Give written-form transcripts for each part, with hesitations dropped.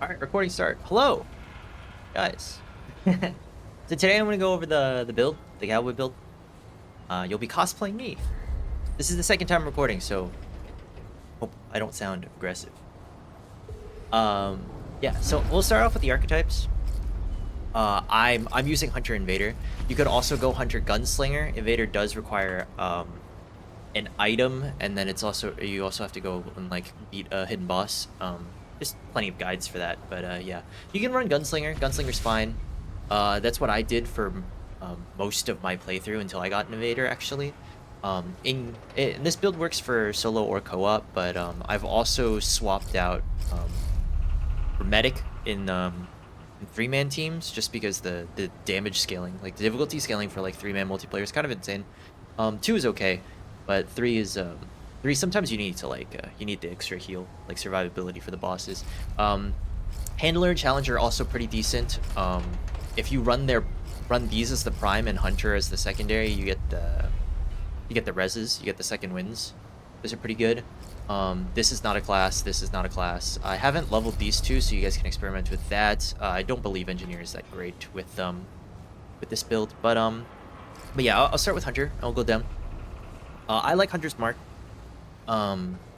All right, recording start. Hello, guys. So today I'm going to go over the build, the cowboy build. You'll be cosplaying me. This is the second time recording, so hope I don't sound aggressive. Yeah. So we'll start off with the archetypes. I'm using Hunter Invader. You could also go Hunter Gunslinger. Invader does require an item, and then you also have to go and like beat a hidden boss. Just plenty of guides for that, but yeah, you can run Gunslinger. Gunslinger's fine. That's what I did for most of my playthrough until I got an Invader, actually. This build works for solo or co-op, but I've also swapped out for Medic in 3-man teams just because the damage scaling, like the difficulty scaling for like 3-man multiplayer is kind of insane. 2 is okay, but 3 is 3 sometimes you need to you need the extra heal, like survivability for the bosses. Handler and Challenger are also pretty decent. If you run these as the prime and Hunter as the secondary, you get the reses, you get the second wins. Those are pretty good. This is not a class, this is not a class. I haven't leveled these two, so you guys can experiment with that. I don't believe Engineer is that great with this build, but yeah, I'll start with Hunter. I'll go down. I like Hunter's Mark.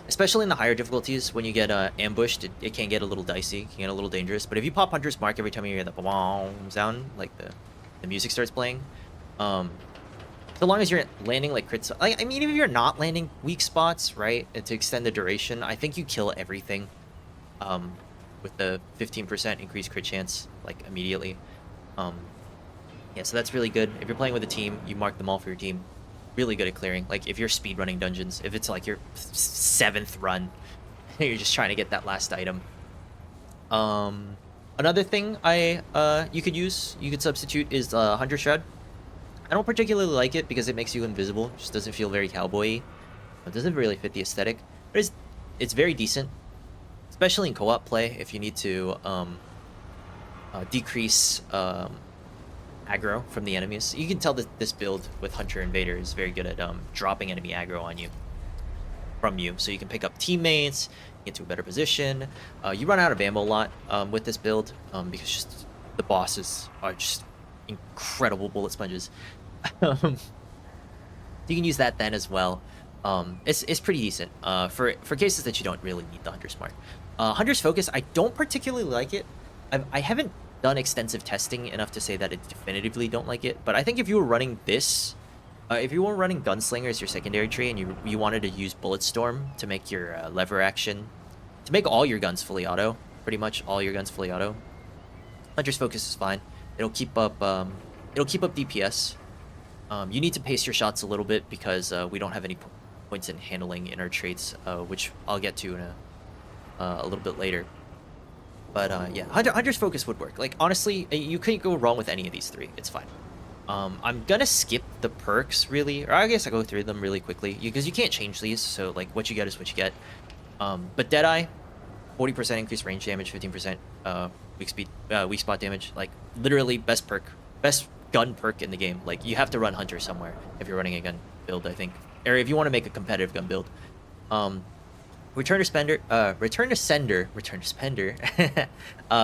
Especially in the higher difficulties, when you get ambushed, it can get a little dicey, it can get a little dangerous. But if you pop Hunter's Mark every time you hear the boom sound, like the music starts playing, so long as you're landing like crits, I mean, if you're not landing weak spots, right, and to extend the duration, I think you kill everything, with the 15% increased crit chance, like immediately. Yeah, so that's really good. If you're playing with a team, you mark them all for your team. Really good at clearing. Like if you're speed running dungeons, if it's like your 7th run, you're just trying to get that last item. Another thing you could substitute is Hunter Shroud. I don't particularly like it because it makes you invisible. It just doesn't feel very cowboy-y. It doesn't really fit the aesthetic, but it's very decent, especially in co-op play if you need to decrease aggro from the enemies. You can tell that this build with Hunter Invader is very good at dropping enemy aggro on you from you, so you can pick up teammates, get to a better position. You run out of ammo a lot with this build because just the bosses are just incredible bullet sponges. You can use that then as well. It's pretty decent for cases that you don't really need the Hunter's Mark. Hunter's Focus, I don't particularly like it. I haven't done extensive testing enough to say that I definitively don't like it, but I think if you were running this, if you were running Gunslinger as your secondary tree and you wanted to use Bulletstorm to make your lever action, to make all your guns fully auto, pretty much all your guns fully auto, Hunter's Focus is fine. It'll keep up DPS. You need to pace your shots a little bit because we don't have any points in handling in our traits, which I'll get to in a little bit later. But yeah, Hunter's Focus would work. Like honestly, you can't go wrong with any of these 3. It's fine. I'm gonna skip the perks really, or I guess I go through them really quickly because you can't change these. So like what you get is what you get. But Deadeye, 40% increased range damage, 15% weak spot damage. Like literally best gun perk in the game. Like you have to run Hunter somewhere if you're running a gun build, I think, or if you want to make a competitive gun build. Return to Spender. Yeah,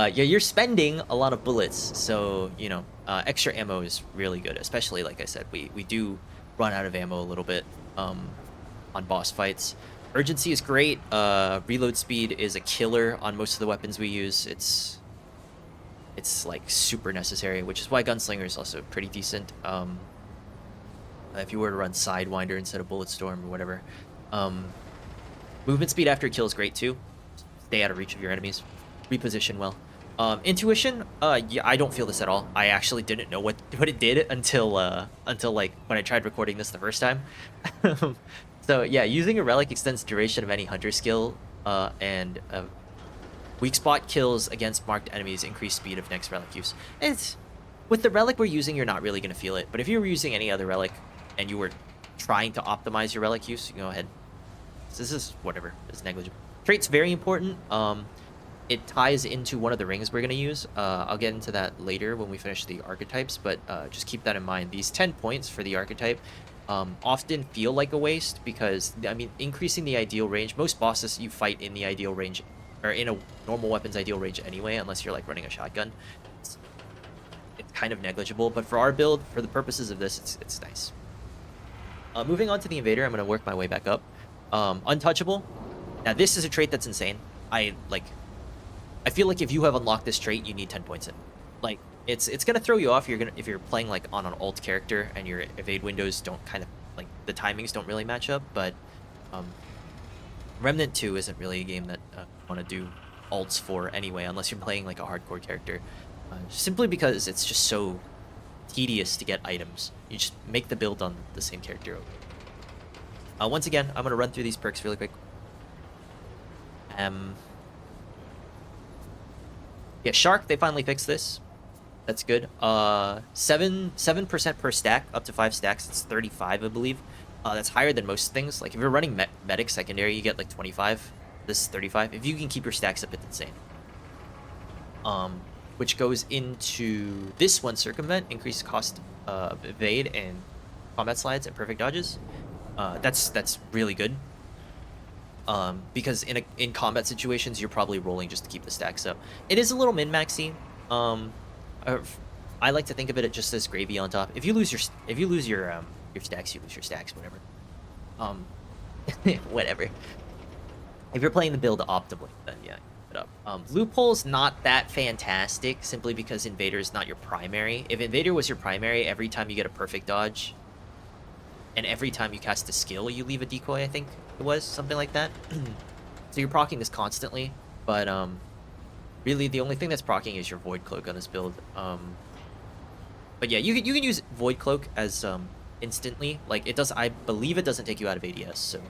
you're spending a lot of bullets, so you know extra ammo is really good. Especially like I said, we do run out of ammo a little bit on boss fights. Urgency is great. Reload speed is a killer on most of the weapons we use. It's like super necessary, which is why Gunslinger is also pretty decent. If you were to run Sidewinder instead of Bulletstorm or whatever. Movement speed after a kill is great too. Stay out of reach of your enemies. Reposition well. Intuition, yeah, I don't feel this at all. I actually didn't know what it did until like when I tried recording this the first time. So yeah, using a Relic extends duration of any Hunter skill, and weak spot kills against marked enemies increase speed of next Relic use. With the Relic we're using, you're not really gonna feel it. But if you were using any other Relic and you were trying to optimize your Relic use, you can go ahead. This is whatever, it's negligible. Trait's very important. It ties into one of the rings we're going to use. I'll get into that later when we finish the archetypes, but just keep that in mind. These 10 points for the archetype often feel like a waste because, I mean, increasing the ideal range, most bosses you fight in the ideal range or in a normal weapon's ideal range anyway, unless you're like running a shotgun. It's, it's kind of negligible, but for our build, for the purposes of this, it's nice. Moving on to the Invader, I'm going to work my way back up. Untouchable. Now, this is a trait that's insane. I feel like if you have unlocked this trait, you need 10 points in. Like, it's gonna throw you off. If you're playing like on an alt character and your evade windows don't kind of like the timings don't really match up. But Remnant 2 isn't really a game that I want to do alts for anyway, unless you're playing like a hardcore character. Simply because it's just so tedious to get items. You just make the build on the same character over. Once again, I'm gonna run through these perks really quick. Yeah, Shark, they finally fixed this. That's good. 7% per stack, up to 5 stacks. It's 35, I believe. That's higher than most things. Like, if you're running Medic secondary, you get, like, 25. This is 35. If you can keep your stacks up, it's insane. Which goes into this one, Circumvent. Increased cost of evade and combat slides and perfect dodges. That's really good. Because in combat situations, you're probably rolling just to keep the stacks up. It is a little min-maxy. I like to think of it just as gravy on top. If you lose your stacks, you lose your stacks, whatever. Whatever. If you're playing the build optimally, then yeah, keep it up. Loophole's not that fantastic, simply because Invader is not your primary. If Invader was your primary, every time you get a perfect dodge, and every time you cast a skill, you leave a decoy, I think it was, something like that. So you're proccing this constantly, but really the only thing that's proccing is your Void Cloak on this build. But yeah, you can use Void Cloak as instantly. Like, it does, I believe it doesn't take you out of ADS, so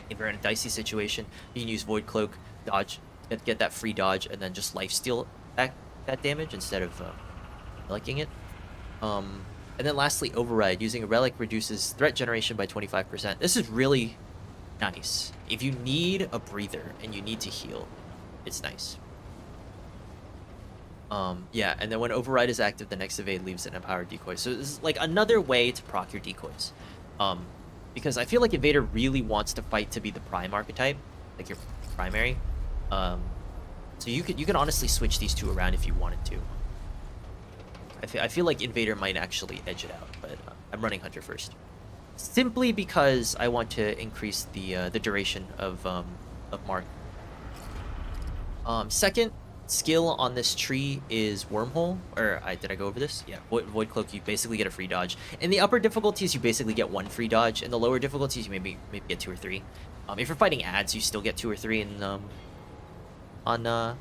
if you're in a dicey situation, you can use Void Cloak, dodge, get that free dodge, and then just lifesteal that damage instead of liking it. And then lastly, Override. Using a Relic reduces threat generation by 25%. This is really nice. If you need a breather and you need to heal, it's nice. Yeah, and then when Override is active, the next evade leaves an empowered decoy. So this is like another way to proc your decoys. Because I feel like Invader really wants to fight to be the prime archetype, like your primary. So you can honestly switch these two around if you wanted to. I feel like Invader might actually edge it out, but I'm running Hunter first, simply because I want to increase the duration of Mark. Second skill on this tree is Wormhole, or did I go over this? Yeah, Void Cloak. You basically get a free dodge. In the upper difficulties, you basically get 1 free dodge. In the lower difficulties, you maybe get 2 or 3. If you're fighting ads, you still get 2 or 3 in on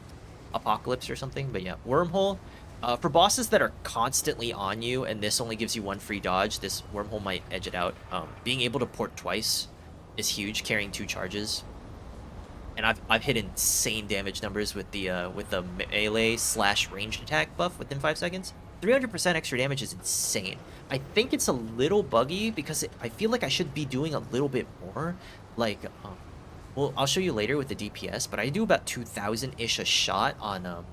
Apocalypse or something. But yeah, Wormhole. For bosses that are constantly on you, and this only gives you 1 free dodge, this Wormhole might edge it out. Being able to port twice is huge, carrying 2 charges. And I've hit insane damage numbers with the melee / ranged attack buff within 5 seconds. 300% extra damage is insane. I think it's a little buggy because I feel like I should be doing a little bit more. Like, well, I'll show you later with the DPS, but I do about 2,000-ish a shot on a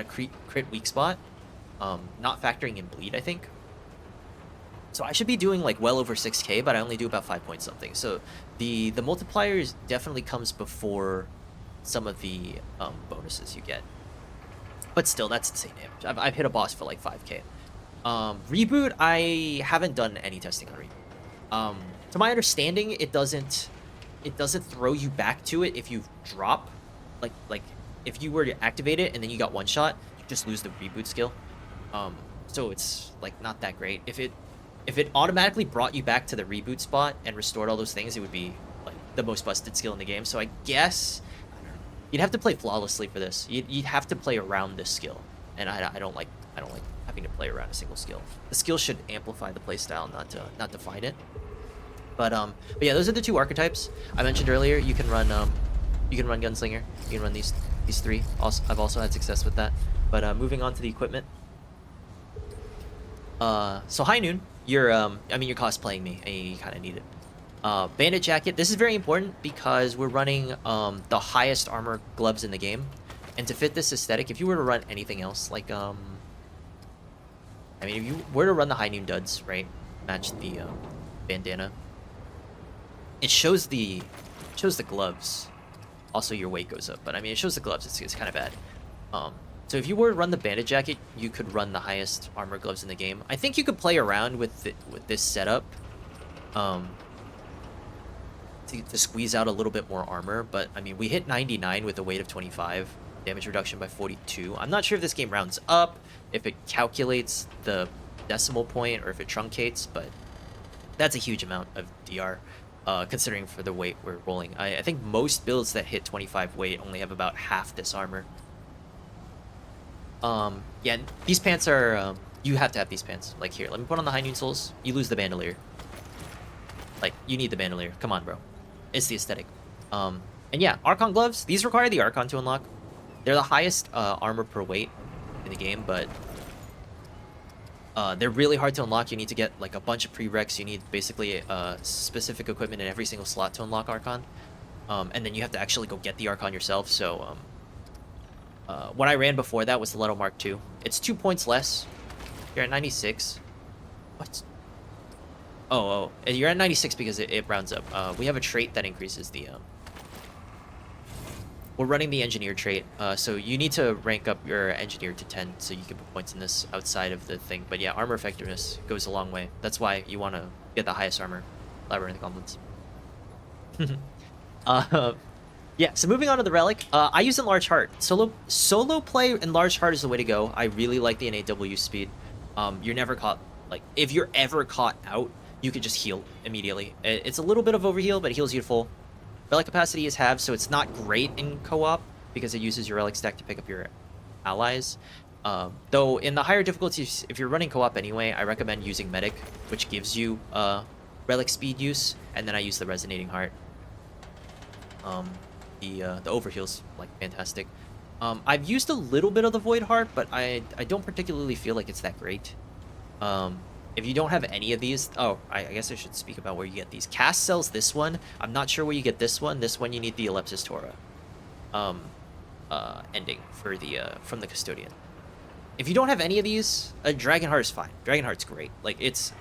crit weak spot, not factoring in bleed, I think. So I should be doing like well over 6k, but I only do about 5 point something. So the multiplier definitely comes before some of the bonuses you get. But still, that's insane damage. I've hit a boss for like 5k. Reboot, I haven't done any testing on Reboot. To my understanding, it doesn't throw you back to it if you drop, like if you were to activate it and then you got 1 shot, you just lose the Reboot skill. So it's like not that great. If it automatically brought you back to the reboot spot and restored all those things, it would be like the most busted skill in the game. So I guess, I don't know, you'd have to play flawlessly for this. You'd have to play around this skill, and I don't like having to play around a single skill. The skill should amplify the playstyle, not define it. But yeah, those are the 2 archetypes I mentioned earlier. You can run Gunslinger. You can run these 3. Also, I've also had success with that. But moving on to the equipment. So High Noon. You're cosplaying me, and you kind of need it. Bandit jacket. This is very important because we're running the highest armor gloves in the game, and to fit this aesthetic, if you were to run anything else, like if you were to run the High Noon duds, right, match the bandana, it shows the gloves Also, your weight goes up, but I mean, it shows the gloves. It's kind of bad. So if you were to run the Bandit jacket, you could run the highest armor gloves in the game. I think you could play around with this setup, to squeeze out a little bit more armor. But I mean, we hit 99 with a weight of 25, damage reduction by 42. I'm not sure if this game rounds up, if it calculates the decimal point, or if it truncates, but that's a huge amount of DR. Considering for the weight we're rolling. I think most builds that hit 25 weight only have about half this armor. Yeah, these pants are, you have to have these pants. Like, here, let me put on the High Noon Souls. You lose the bandolier. Like, you need the bandolier. Come on, bro. It's the aesthetic. And yeah, Archon gloves. These require the Archon to unlock. They're the highest armor per weight in the game, but they're really hard to unlock. You need to get like a bunch of prereqs. You need basically specific equipment in every single slot to unlock Archon. And then you have to actually go get the Archon yourself. So what I ran before that was the Leto Mark II. It's 2 points less. You're at 96. What? Oh, you're at 96 because it rounds up. We have a trait that increases the... We're running the engineer trait, so you need to rank up your engineer to 10 so you can put points in this outside of the thing. But yeah, armor effectiveness goes a long way. That's why you want to get the highest armor. Labyrinth Goblins. Yeah, so moving on to the Relic. I use Enlarged Heart. Solo play Enlarged Heart is the way to go. I really like the innate W speed. You're never caught... Like, if you're ever caught out, you could just heal immediately. It's a little bit of overheal, but it heals you to full. Relic capacity is halved, so it's not great in co-op because it uses your relic stack to pick up your allies. Though in the higher difficulties, if you're running co-op anyway, I recommend using Medic, which gives you relic speed use, and then I use the Resonating Heart. The overheal's like fantastic. I've used a little bit of the Void Heart, but I don't particularly feel like it's that great. If you don't have any of these... Oh, I guess I should speak about where you get these. Cast sells this one. I'm not sure where you get this one. This one you need the Ellipsis Torah ending for the from the Custodian. If you don't have any of these, Dragonheart is fine. Dragonheart's great. Like, it's...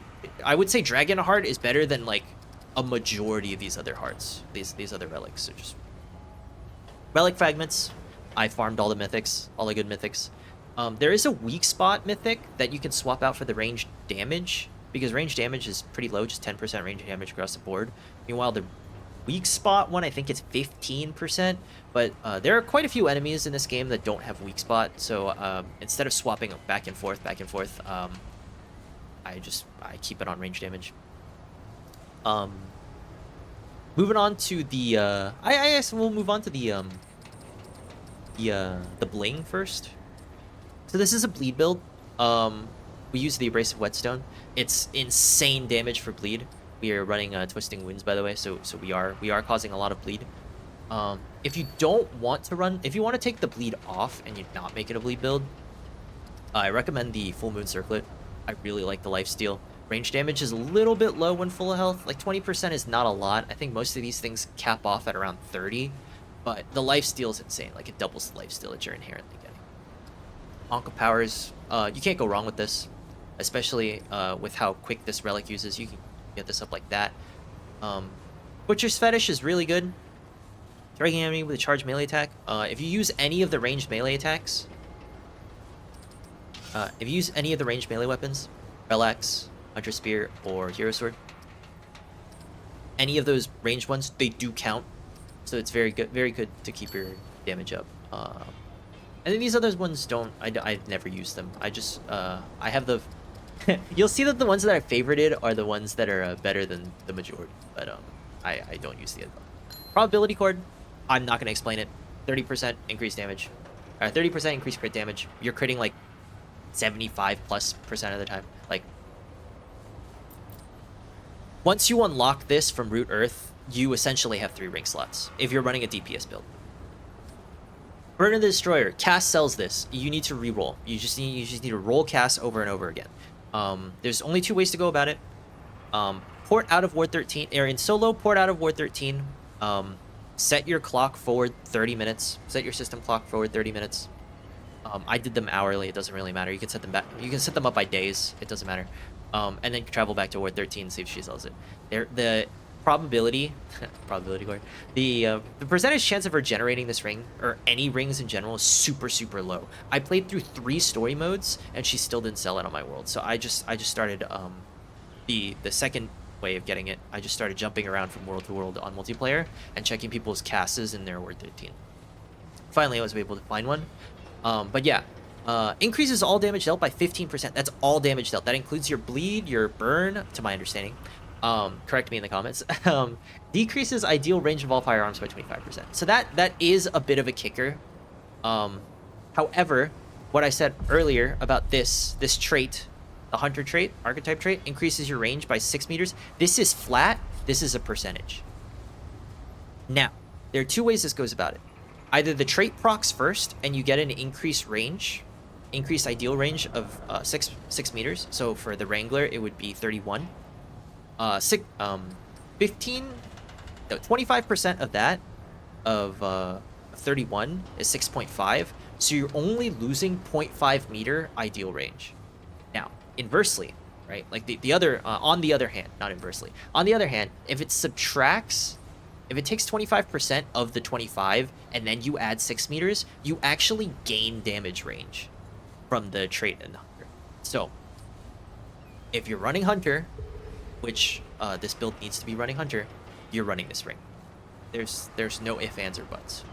I would say Dragonheart is better than, like, a majority of these other hearts. These other relics. So just... Relic Fragments. I farmed all the mythics. All the good mythics. There is a weak spot mythic that you can swap out for the range damage, because range damage is pretty low, just 10% range damage across the board. Meanwhile, the weak spot one, I think it's 15%, but there are quite a few enemies in this game that don't have weak spot, so instead of swapping back and forth, I keep it on range damage. Moving on to the, I guess we'll move on to the bling first. So this is a bleed build. We use the Abrasive Whetstone. It's insane damage for bleed. We are running Twisting Winds, by the way, so we are causing a lot of bleed. If you don't want to run, if you want to take the bleed off and you're not making a bleed build, I recommend the Full Moon Circlet. I really like the lifesteal. Range damage is a little bit low when full of health. Like 20% is not a lot. I think most of these things cap off at around 30, but the lifesteal is insane. Like, it doubles the lifesteal that you're inherently getting. Onka powers, you can't go wrong with this, especially with how quick this relic uses. You can get this up like that. Butcher's Fetish is really good. Striking enemy with a charged melee attack. If you use any of the ranged melee attacks, if you use any of the ranged melee weapons, Relax, Hunter Spear, or Hero Sword, any of those ranged ones, they do count. So it's very good to keep your damage up. And then these other ones don't, I've never used them. I just, I have the, you'll see that the ones that I favorited are the ones that are better than the majority, but I don't use the other. Probability Chord, I'm not going to explain it. 30% increased damage, 30% increased crit damage. You're critting like 75+% of the time. Like, once you unlock this from Root Earth, you essentially have 3 rank slots if you're running a DPS build. Burden of the Destroyer, cast sells this. You need to reroll. You just need to roll cast over and over again. There's only 2 ways to go about it. Port out of Ward 13, or in solo, port out of Ward 13. Set your clock forward 30 minutes. Set your system clock forward 30 minutes. I did them hourly. It doesn't really matter. You can set them back. You can set them up by days. It doesn't matter. And then travel back to Ward 13 and see if she sells it. probability, probability guard, the percentage chance of her generating this ring or any rings in general is super low. I played through 3 story modes and she still didn't sell it on my world. So I just started the second way of getting it. I just started jumping around from world to world on multiplayer and checking people's casts in their word 13. Finally, I was able to find one. But yeah, increases all damage dealt by 15%. That's all damage dealt. That includes your bleed, your burn, to my understanding. Correct me in the comments. Decreases ideal range of all firearms by 25%. So that is a bit of a kicker. However, what I said earlier about this trait, the hunter trait, archetype trait, increases your range by 6 meters. This is flat. This is a percentage. Now, there are 2 ways this goes about it. Either the trait procs first and you get an increased range, increased ideal range of 6 meters. So for the Wrangler, it would be 31. 25% of that, of 31 is 6.5. So you're only losing 0.5 meter ideal range. Now, inversely, right? Like the other, on the other hand, not inversely. On the other hand, if it subtracts, if it takes 25% of the 25 and then you add 6 meters, you actually gain damage range from the trait in the hunter. So if you're running hunter, which this build needs to be running hunter, you're running this ring. There's no ifs, ands, or buts.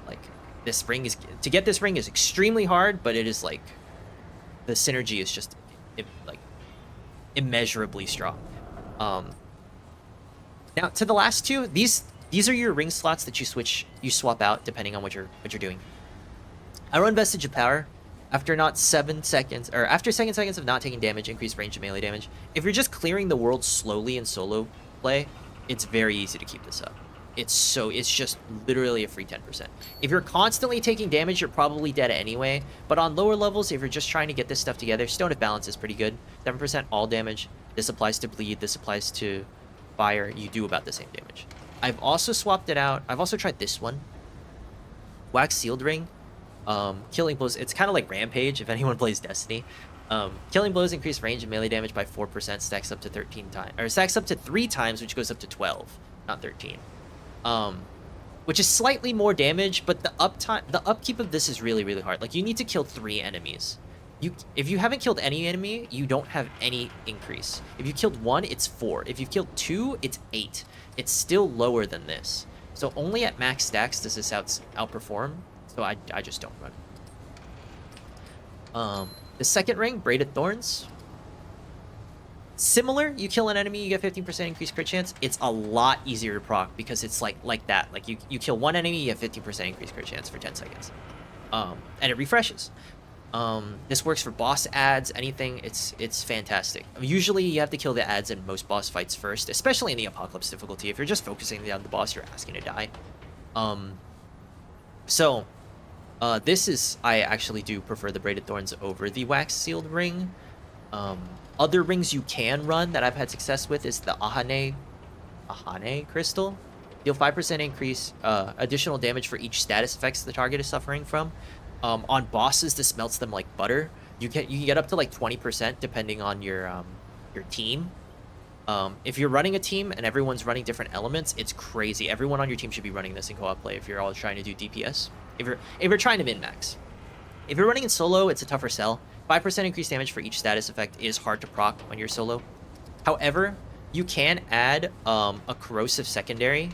Like, this ring is, to get this ring is extremely hard, but it is like, the synergy is just like immeasurably strong. Now to the last 2, these are your ring slots that you swap out depending on what you're doing. I run Vestige of Power. After 7 seconds of not taking damage, increased range of melee damage. If you're just clearing the world slowly in solo play, it's very easy to keep this up. It's just literally a free 10%. If you're constantly taking damage, you're probably dead anyway. But on lower levels, if you're just trying to get this stuff together, Stone of Balance is pretty good. 7% all damage. This applies to bleed. This applies to fire. You do about the same damage. I've also swapped it out. I've also tried this one. Wax Sealed Ring. Killing blows, it's kind of like Rampage if anyone plays Destiny. Killing blows increase range and melee damage by 4%, stacks up to 13 times, or stacks up to 3 times, which goes up to 12, not 13. Which is slightly more damage, but the upkeep of this is really hard. Like, you need to kill 3 enemies. If you haven't killed any enemy, you don't have any increase. If you killed 1, it's 4. If you've killed 2, it's 8. It's still lower than this. So only at max stacks does this outperform. So I just don't run. The second ring, Braided Thorns. Similar, you kill an enemy, you get 15% increased crit chance. It's a lot easier to proc because it's like that. Like, you kill 1 enemy, you have 15% increased crit chance for 10 seconds. And it refreshes. This works for boss ads, anything. It's fantastic. Usually you have to kill the ads in most boss fights first, especially in the Apocalypse difficulty. If you're just focusing on the boss, you're asking to die. I actually do prefer the Braided Thorns over the Wax Sealed Ring. Other rings you can run that I've had success with is the Ahane Crystal. Deal 5% increase, additional damage for each status effects the target is suffering from. On bosses, this melts them like butter. You can get up to like 20% depending on your team. If you're running a team and everyone's running different elements, it's crazy. Everyone on your team should be running this in co-op play if you're all trying to do DPS. If you're trying to min-max. If you're running in solo, it's a tougher sell. 5% increased damage for each status effect is hard to proc when you're solo. However, you can add a corrosive secondary,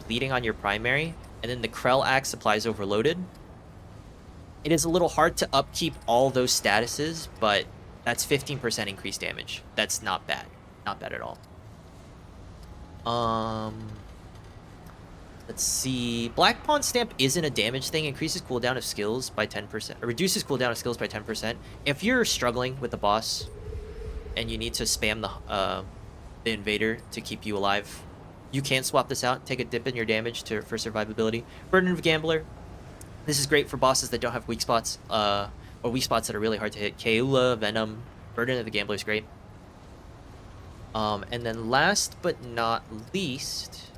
bleeding on your primary, and then the Krell Axe applies overloaded. It is a little hard to upkeep all those statuses, but that's 15% increased damage. That's not bad. Not bad at all. Let's see. Black Pawn Stamp isn't a damage thing. Increases cooldown of skills by 10%. Or reduces cooldown of skills by 10%. If you're struggling with the boss and you need to spam the invader to keep you alive, you can swap this out. Take a dip in your damage for survivability. Burden of Gambler. This is great for bosses that don't have weak spots. Or weak spots that are really hard to hit. Keula, Venom. Burden of the Gambler is great. And then last but not least,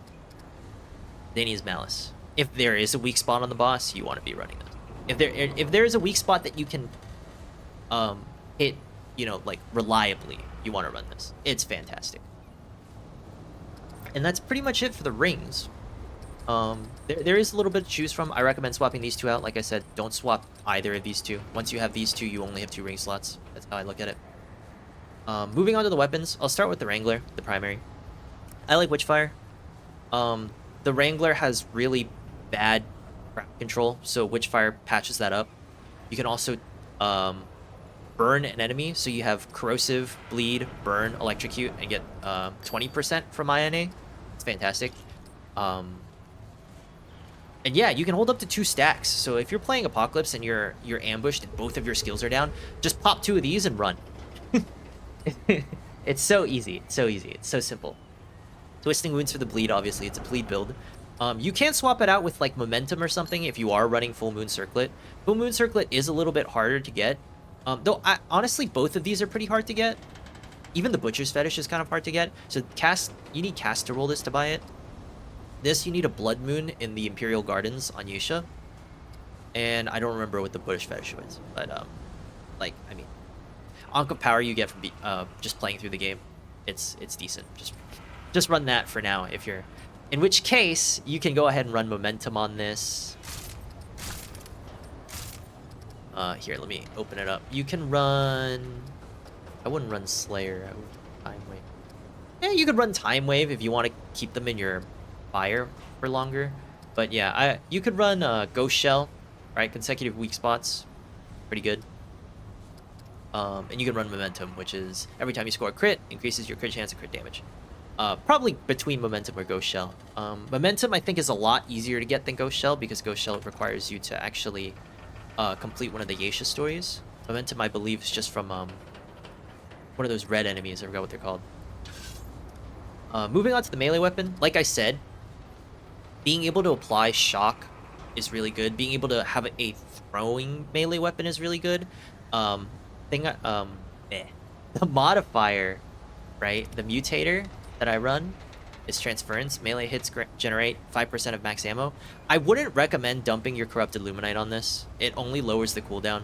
Dani's Malice. If there is a weak spot on the boss, you want to be running that. If there is a weak spot that you can hit, like reliably, you want to run this. It's fantastic. And that's pretty much it for the rings. There is a little bit to choose from. I recommend swapping these two out. Like I said, don't swap either of these two. Once you have these two, you only have 2 ring slots. That's how I look at it. Moving on to the weapons, I'll start with the Wrangler, the primary. I like Witchfire. The Wrangler has really bad crowd control, so Witchfire patches that up. You can also burn an enemy, so you have corrosive, bleed, burn, electrocute, and get 20% from INA. It's fantastic. And yeah, you can hold up to 2 stacks. So if you're playing Apocalypse and you're ambushed and both of your skills are down, just pop 2 of these and run. It's so easy. It's so easy. It's so simple. Twisting Wounds for the bleed, obviously. It's a bleed build. You can swap it out with like Momentum or something if you are running Full Moon Circlet. Full Moon Circlet is a little bit harder to get. Though, honestly, both of these are pretty hard to get. Even the Butcher's Fetish is kind of hard to get. So you need Cast to roll this to buy it. This, you need a Blood Moon in the Imperial Gardens on Yusha. And I don't remember what the Butcher's Fetish was. But, like, I mean, Ankh of Power you get from just playing through the game. It's decent. Just run that for now if you're... In which case, you can go ahead and run Momentum on this. Here, let me open it up. You can run... I wouldn't run Slayer. I would Time Wave. Yeah, you could run Time Wave if you want to keep them in your fire for longer. But yeah, you could run Ghost Shell, right? Consecutive weak spots. Pretty good. And you can run Momentum, which is every time you score a crit, increases your crit chance and crit damage. Probably between Momentum or Ghost Shell. Momentum, I think, is a lot easier to get than Ghost Shell because Ghost Shell requires you to actually complete one of the Geisha stories. Momentum, I believe, is just from one of those red enemies. I forgot what they're called. Moving on to the melee weapon, like I said, being able to apply shock is really good. Being able to have a throwing melee weapon is really good. The modifier, right? The mutator that I run is transference. Melee hits generate 5% of max ammo. I wouldn't recommend dumping your corrupted luminite on this. It only lowers the cooldown.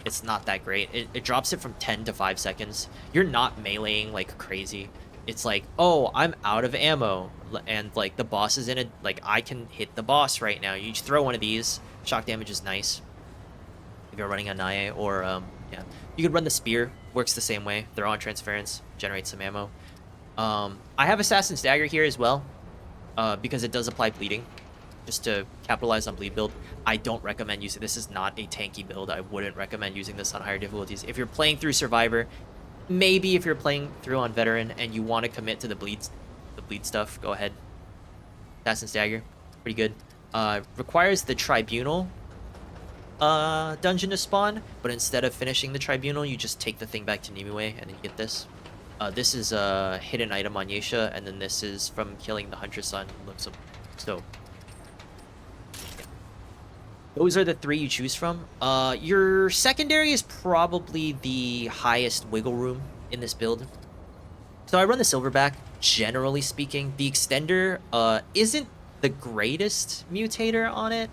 It's not that great. It drops it from 10 to 5 seconds. You're not meleeing like crazy. It's like, oh, I'm out of ammo, and like the boss is in it. Like I can hit the boss right now. You just throw one of these. Shock damage is nice if you're running a Nae, or yeah, you could run the spear. Works the same way. Throw on transference, generate some ammo. I have Assassin's Dagger here as well, because it does apply bleeding, just to capitalize on bleed build. I don't recommend using this. Is not a tanky build. I wouldn't recommend using this on higher difficulties. If you're playing through Survivor, maybe if you're playing through on Veteran and you want to commit to the bleed stuff, go ahead. Assassin's Dagger, pretty good. Requires the Tribunal dungeon to spawn, but instead of finishing the Tribunal, you just take the thing back to Nimue and then you get this. This is a hidden item on Yesha, and then this is from killing the Huntress on Luxem. So those are the 3 you choose from. Your secondary is probably the highest wiggle room in this build. So I run the Silverback, generally speaking. The Extender isn't the greatest mutator on it,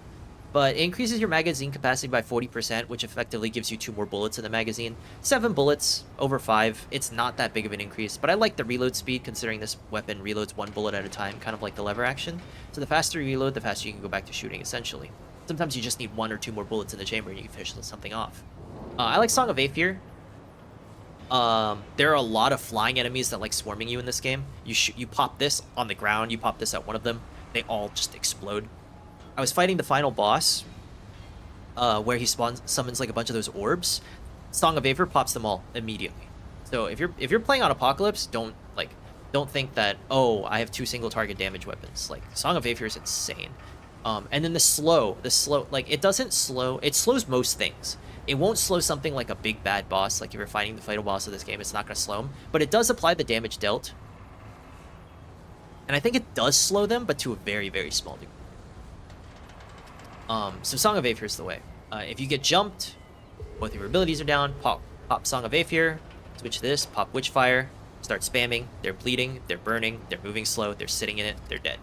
but it increases your magazine capacity by 40%, which effectively gives you 2 more bullets in the magazine. 7 bullets over 5. It's not that big of an increase, but I like the reload speed, considering this weapon reloads 1 bullet at a time, kind of like the lever action. So the faster you reload, the faster you can go back to shooting, essentially. Sometimes you just need 1 or 2 more bullets in the chamber and you can finish something off. I like Song of Aether. There are a lot of flying enemies that like swarming you in this game. You pop this on the ground, you pop this at one of them, they all just explode. I was fighting the final boss, where he summons like a bunch of those orbs. Song of Aether pops them all immediately. So if you're playing on Apocalypse, don't think that, oh, I have 2 single target damage weapons. Like Song of Aether is insane. And then the slow, like it doesn't slow. It slows most things. It won't slow something like a big bad boss. Like if you're fighting the final boss of this game, it's not going to slow him. But it does apply the damage dealt. And I think it does slow them, but to a very, very small degree. So Song of Aether is the way. If you get jumped, both your abilities are down, pop Song of Aether, switch this, pop Witchfire, start spamming. They're bleeding, they're burning, they're moving slow, they're sitting in it, they're dead.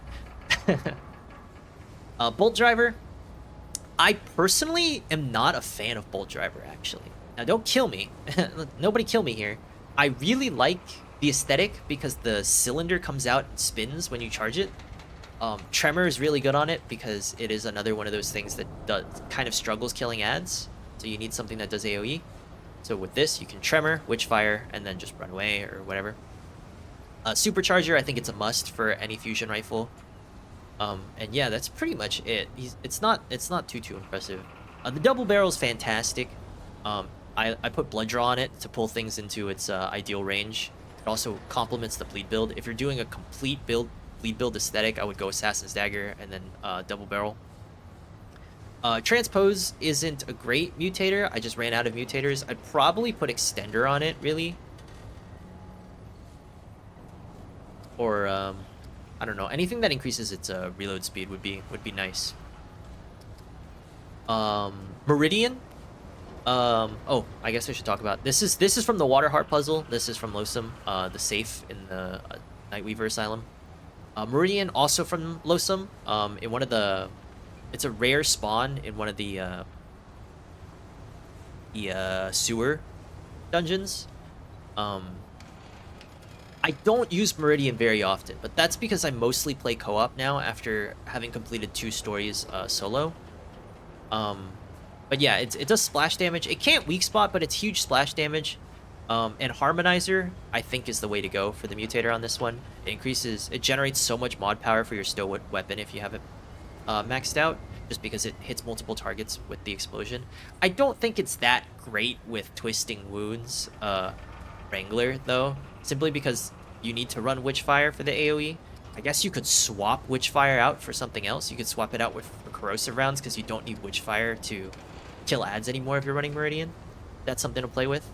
Bolt Driver. I personally am not a fan of Bolt Driver, actually. Now, don't kill me. Nobody kill me here. I really like the aesthetic, because the cylinder comes out and spins when you charge it. Tremor is really good on it because it is another one of those things that kind of struggles killing ads. So you need something that does AoE. So with this, you can Tremor, Witchfire, and then just run away or whatever. Supercharger, I think it's a must for any fusion rifle. And yeah, that's pretty much it. It's not too impressive. The double barrel is fantastic. I put Blood Draw on it to pull things into its ideal range. It also complements the bleed build. If you're doing a complete bleed build aesthetic, I would go Assassin's Dagger and then double barrel. Transpose isn't a great mutator. I just ran out of mutators. I'd probably put Extender on it, really. Or I don't know, anything that increases its reload speed would be nice. Meridian. Oh, I guess I should talk about this. This is from the Water Heart puzzle. This is from Losum, the safe in the Nightweaver Asylum. Meridian also from Losum. In one of the, it's a rare spawn in one of the sewer dungeons. I don't use Meridian very often, but that's because I mostly play co-op now after having completed 2 stories solo. But yeah, it does splash damage. It can't weak spot, but it's huge splash damage. And Harmonizer, I think, is the way to go for the mutator on this one. It generates so much mod power for your stow weapon if you have it maxed out, just because it hits multiple targets with the explosion. I don't think it's that great with Twisting Wounds Wrangler, though, simply because you need to run Witchfire for the AoE. I guess you could swap Witchfire out for something else. You could swap it out with corrosive rounds because you don't need Witchfire to kill ads anymore if you're running Meridian. That's something to play with.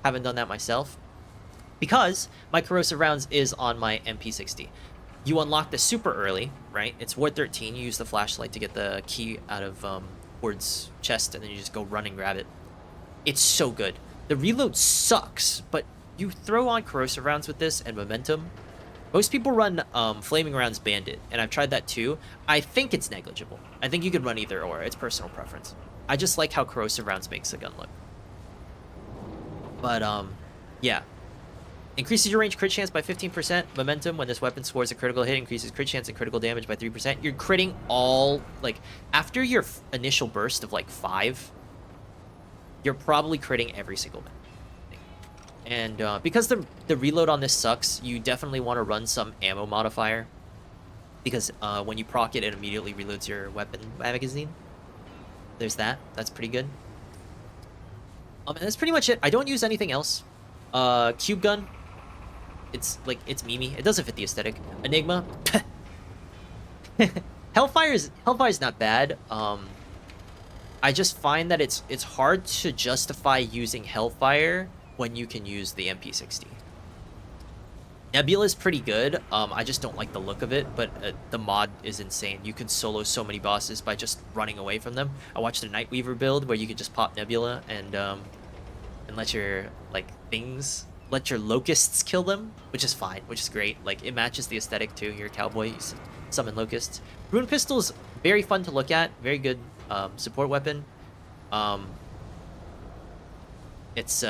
Haven't done that myself because my corrosive rounds is on my MP60. You unlock this super early, right? It's Ward 13. You use the flashlight to get the key out of Ward's chest, and then you just go run and grab it. It's so good. The reload sucks, but you throw on corrosive rounds with this and momentum. Most people run flaming rounds Bandit, and I've tried that too. I think it's negligible. I think you could run either or. It's personal preference. I just like how corrosive rounds makes the gun look. But yeah. Increases your range crit chance by 15%. Momentum, when this weapon scores a critical hit, increases crit chance and critical damage by 3%. You're critting all, like, after your initial burst of like 5, you're probably critting every single man. And because the reload on this sucks, you definitely want to run some ammo modifier. Because when you proc it, it immediately reloads your weapon magazine. There's that. That's pretty good. And that's pretty much it. I don't use anything else. Cube gun. It's memey. It doesn't fit the aesthetic. Enigma. Hellfire's not bad. I just find that it's hard to justify using Hellfire when you can use the MP60. Nebula's pretty good. I just don't like the look of it, but the mod is insane. You can solo so many bosses by just running away from them. I watched a Nightweaver build where you could just pop Nebula and let your let your locusts kill them, which is fine, which is great. Like, it matches the aesthetic too. You're a cowboy, you summon locusts. Rune Pistol's very fun to look at, very good support weapon. It's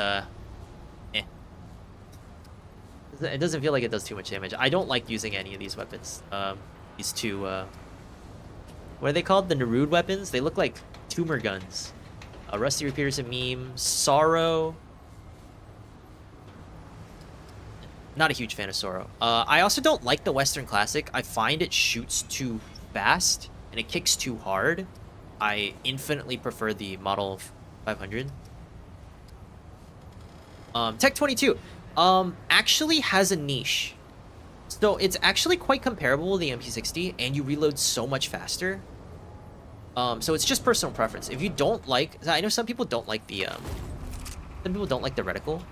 it doesn't feel like it does too much damage. I don't like using any of these weapons. These two, what are they called? The Nerude weapons? They look like tumor guns. Rusty Repeater's a meme. Sorrow. Not a huge fan of Sorrow. I also don't like the Western Classic. I find it shoots too fast and it kicks too hard. I infinitely prefer the Model 500. Tech 22. Actually has a niche. So it's actually quite comparable to the MP60, and you reload so much faster. So it's just personal preference. If you don't like, I know some people don't like the reticle.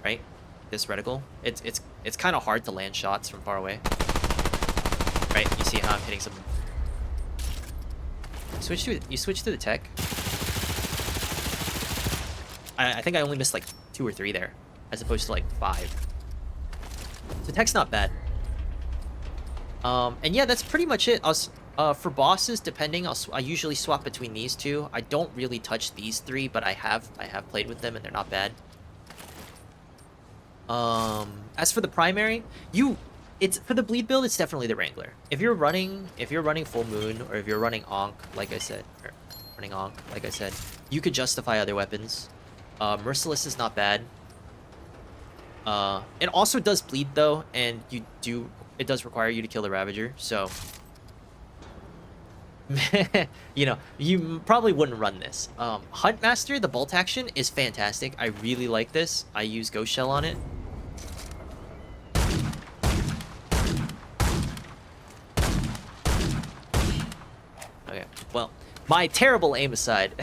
Right? This reticle. It's kind of hard to land shots from far away. Right? You see how I'm hitting some. You switch to the tech. I think I only missed like 2 or 3 there, as opposed to like 5. So tech's not bad. And yeah, that's pretty much it. For bosses, depending, I usually swap between these two. I don't really touch these 3, but I have played with them and they're not bad. As for the primary, it's for the bleed build. It's definitely the Wrangler. If you're running full moon, or if you're running Ankh, like I said, you could justify other weapons. Merciless is not bad. It also does bleed though, and it does require you to kill the Ravager. So, you know, you probably wouldn't run this. Huntmaster, the bolt action is fantastic. I really like this. I use Ghost Shell on it. Okay, well, my terrible aim aside.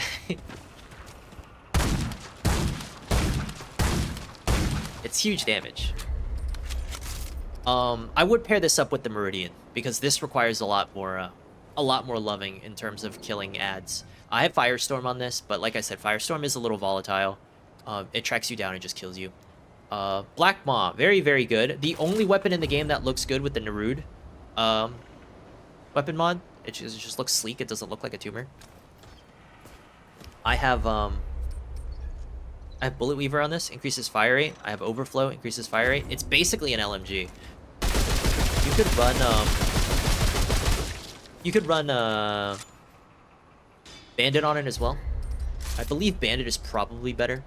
It's huge damage. I would pair this up with the Meridian, because this requires a lot more loving in terms of killing ads. I have Firestorm on this, but like I said, Firestorm is a little volatile. It tracks you down and just kills you. Black Maw, very, very good. The only weapon in the game that looks good with the Narud weapon mod. It just looks sleek. It doesn't look like a tumor. I have Bullet Weaver on this, increases fire rate. I have Overflow, increases fire rate. It's basically an LMG. You could run Bandit on it as well. I believe Bandit is probably better.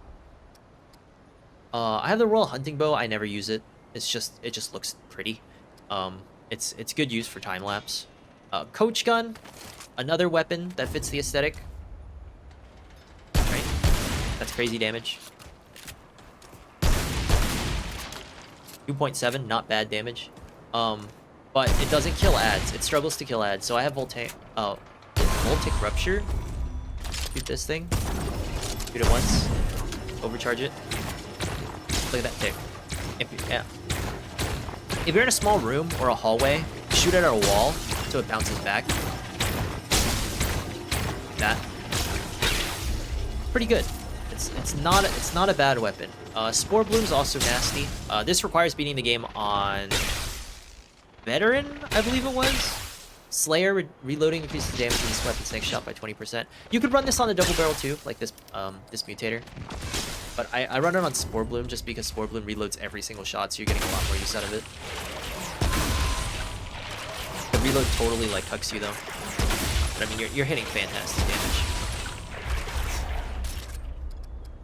I have the Royal Hunting Bow. I never use it. It just looks pretty. It's good use for time lapse. Coach Gun, another weapon that fits the aesthetic. Right? That's crazy damage. 2.7, not bad damage. But it doesn't kill ads. It struggles to kill ads. So I have Voltaic Rupture. Shoot this thing. Shoot it once. Overcharge it. Look at that tick. If you're in a small room or a hallway, shoot it at a wall so it bounces back. That. Pretty good. It's not a bad weapon. Spore Bloom's also nasty. This requires beating the game on Veteran, I believe it was. Slayer reloading increases damage in this weapon's next shot by 20%. You could run this on the double barrel too, like this Mutator. But I run it on Spore Bloom just because Spore Bloom reloads every single shot, so you're getting a lot more use out of it. The reload totally like hucks you though. But I mean, you're hitting fantastic damage.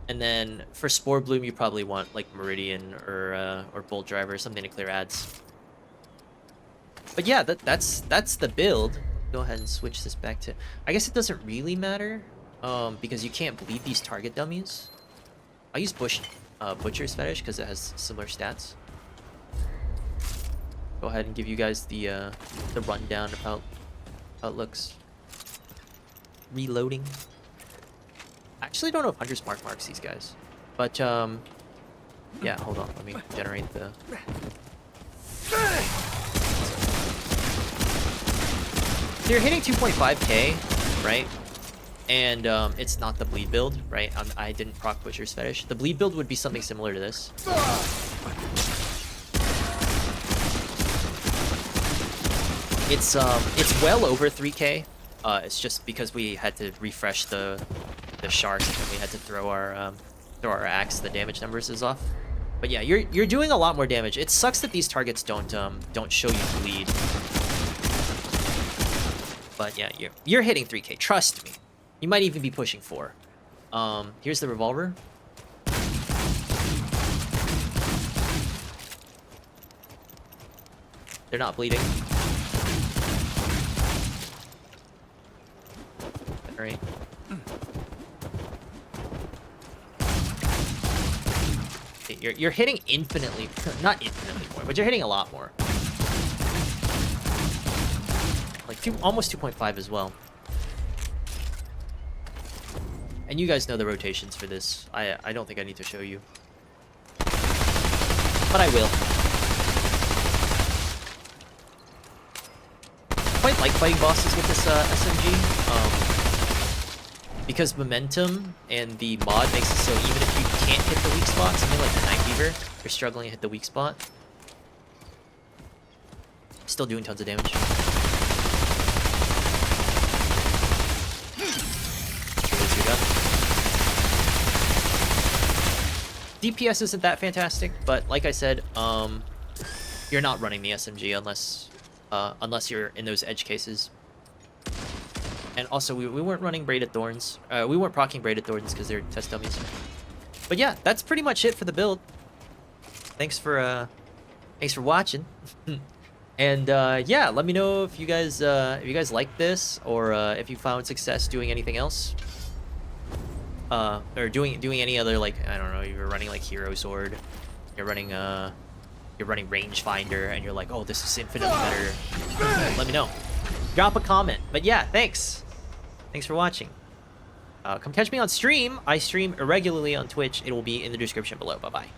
And then for Spore Bloom, you probably want like Meridian or Bolt Driver or something to clear ads. But yeah, that's the build. Go ahead and switch this back to. I guess it doesn't really matter, because you can't bleed these target dummies. I use Butcher's Fetish because it has similar stats. Go ahead and give you guys the rundown of how it looks. Reloading. I actually don't know if Hunter's Mark marks these guys, but yeah. Hold on, let me generate the. So you're hitting 2.5k, right? And it's not the bleed build, right? I didn't proc Butcher's Fetish. The bleed build would be something similar to this. It's well over 3k. It's just because we had to refresh the sharks and we had to throw our axe. The damage numbers is off. But yeah, you're doing a lot more damage. It sucks that these targets don't show you bleed. But yeah, you're hitting 3k. Trust me. You might even be pushing 4. Here's the revolver. They're not bleeding. Alright. You're hitting infinitely, not infinitely more, but you're hitting a lot more. Like almost 2.5 as well. And you guys know the rotations for this. I don't think I need to show you. But I will. Quite like fighting bosses with this SMG. Because momentum and the mod makes it so even if you can't hit the weak spot, something like the Night Fever, you're struggling to hit the weak spot. Still doing tons of damage. DPS isn't that fantastic, but like I said, you're not running the SMG unless you're in those edge cases. And also, we weren't running Braided Thorns. We weren't proccing Braided Thorns because they're test dummies. But yeah, that's pretty much it for the build. Thanks for watching. And yeah, let me know if you guys like this, or if you found success doing anything else. Or doing any other, like, I don't know, you're running like Hero Sword, you're running Rangefinder, and you're like, oh, this is infinitely better. Let me know. Drop a comment. But yeah, thanks for watching. Come catch me on stream. I stream irregularly on Twitch. It will be in the description below. Bye bye.